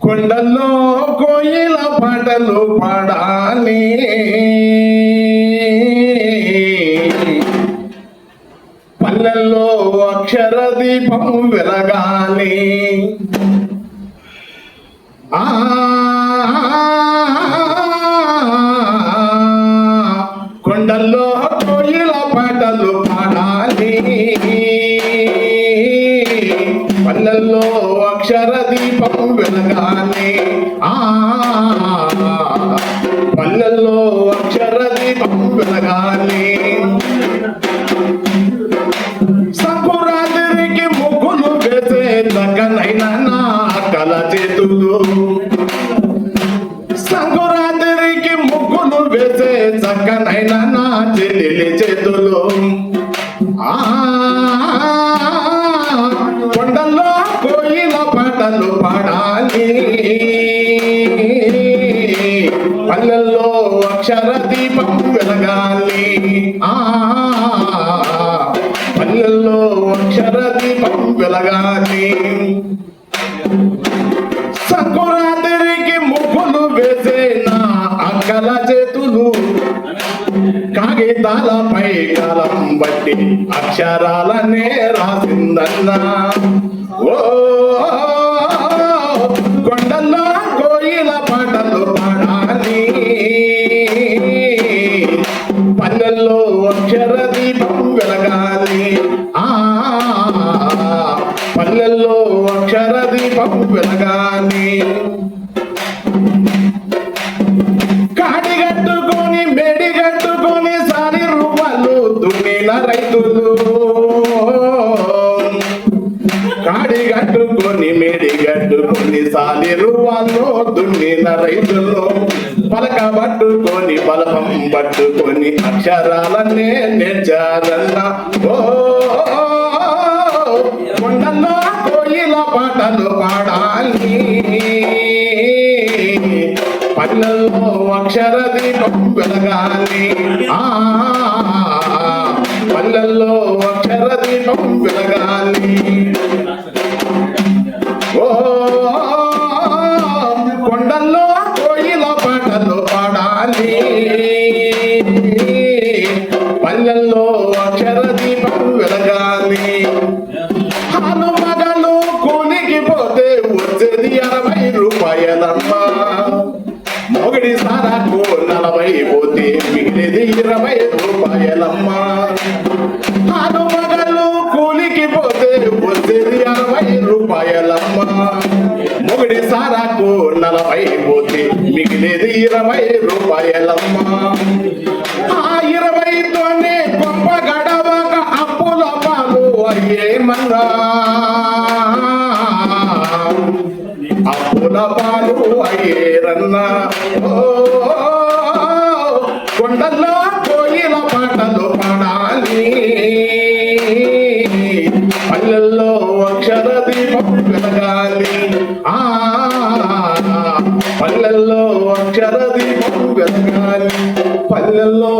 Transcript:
కొండల్లో కోయిల పాటలు పాడాలి, పల్లెల్లో అక్షర దీపం వెలగాలి. కొండల్లో కోయిల పాటలు పాడాలి, పల్లెల్లో అక్షర దీపం వెలగాలి. పల్లెల్లో అక్షర దీపం వెలగాలి. సంకురాత్రికి ముగ్గులు వేసే దగ్గనైనా నా కల చేతులు, సంకురాత్రికి ముగ్గులు వేసే చక్కనైనా నా చెల్లెలి చేతులు. కొండల్లో కోయిల పాటలు పాడాలి, పల్లెల్లో అక్షర దీపం వెలగాలి. పల్లెల్లో అక్షర దీపం వెలగాలి. సంకురాత్రికి ముగ్గులు వేసే నా అక్కల చేతులు, కాగితాలపై కాలం బట్టి అక్షరాలనే రాసిందన్నా. ఓ కొండల్లో కోయిల పాటలు పాడాలి, పల్లెల్లో అక్షర దీపం వెలగాలి. పల్లెల్లో అక్షర దీపం వెలగాలి. కాడిగట్టుకొని మెడిగట్టుకొని సారి రూపాలు దున్నిన రైతులు, కాడిగట్టుకొని మెడిగట్టుకొని సాలి రూపాలు దున్నిన రైతులు, పలక పట్టుకొని బలపం పట్టుకొని అక్షరాలనే నేర్చారన్నా. ఓ కొండల్లో కోయిల పాటలు పాడాలి, పల్లెల్లో అక్షర దీపం వెలగాలి. పల్లెల్లో అక్షర దీపం వెలగాలి. ఓ కొండల్లో కోయిల పాటలు పాడాలి, పల్లెల్లో అక్షర దీపం వెలగాలి. మగలు కూలికి పోతే వచ్చేది 60 రూపాయలమ్మా, మొగడి సారాకు 40 పోతే మిగిలేది 20 రూపాయలమ్మా. మగలు కూలికి పోతే వచ్చేది 60 రూపాయలమ్మా, మొగడి సారాకు 40 పోతే మిగిలేది 20 రూపాయలమ్మా. 20తోనే గొప్ప గడవక అప్పుల పాలు అయ్యేమన్నా, అప్పుల పాలు అయ్యేరన్నా. కొండల్లో కోయిల పాటలు పాడాలి, పల్లెల్లో అక్షర దీపం వెలగాలి. పల్లెల్లో అక్షర దీపం వెలగాలి. పల్లెల్లో